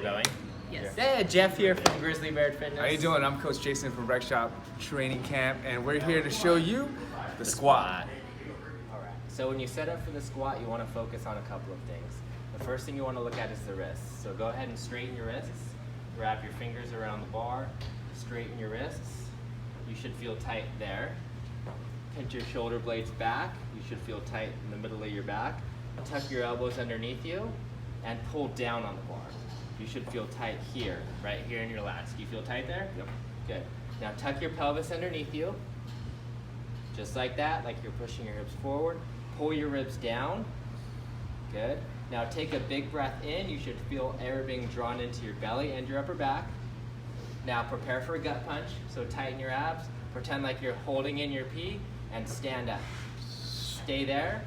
going? Yes. Yeah, Jeff here from Grizzly Bear Fitness. How you doing? I'm Coach Jason from Rec Shop Training Camp, and we're here to show you the squat. Alright, so when you set up for the squat, you want to focus on a couple of things. The first thing you want to look at is the wrists. So go ahead and straighten your wrists. Wrap your fingers around the bar. Straighten your wrists. You should feel tight there. Pinch your shoulder blades back. You should feel tight in the middle of your back. Tuck your elbows underneath you and pull down on the bar. You should feel tight here, right here in your lats. Do you feel tight there? Yep. Good. Now tuck your pelvis underneath you. Just like that, like you're pushing your hips forward. Pull your ribs down. Good. Now take a big breath in. You should feel air being drawn into your belly and your upper back. Now prepare for a gut punch. So tighten your abs. Pretend like you're holding in your pee and stand up. Stay there.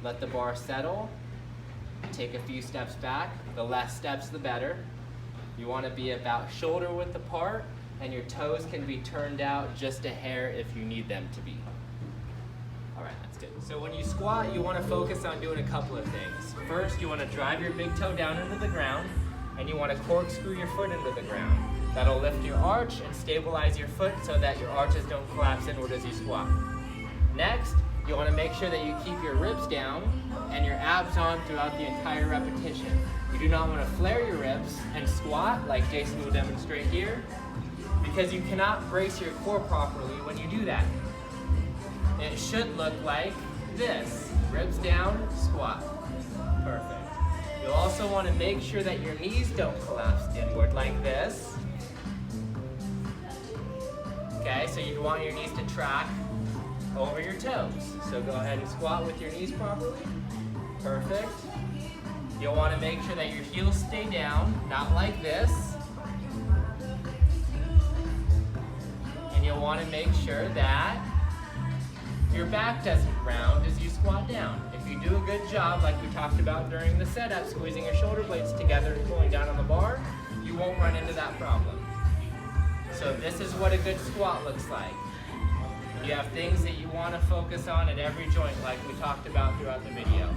Let the bar settle. Take a few steps back. The less steps, the better. You want to be about shoulder width apart, and your toes can be turned out just a hair if you need them to be. All right, that's good. So when you squat, you want to focus on doing a couple of things. First, you want to drive your big toe down into the ground, and you want to corkscrew your foot into the ground. That'll lift your arch and stabilize your foot so that your arches don't collapse inward as you squat. Next, you want to make sure that you keep your ribs down and your abs on throughout the entire repetition. You do not want to flare your ribs and squat like Jason will demonstrate here, because you cannot brace your core properly when you do that. It should look like this. Ribs down, squat. Perfect. You'll also want to make sure that your knees don't collapse inward like this. Okay, so you want your knees to track over your toes. So go ahead and squat with your knees properly. Perfect. You'll want to make sure that your heels stay down, not like this. And you'll want to make sure that your back doesn't round as you squat down. If you do a good job, like we talked about during the setup, squeezing your shoulder blades together and pulling down on the bar, you won't run into that problem. So this is what a good squat looks like. You have things that you want to focus on at every joint like we talked about throughout the video.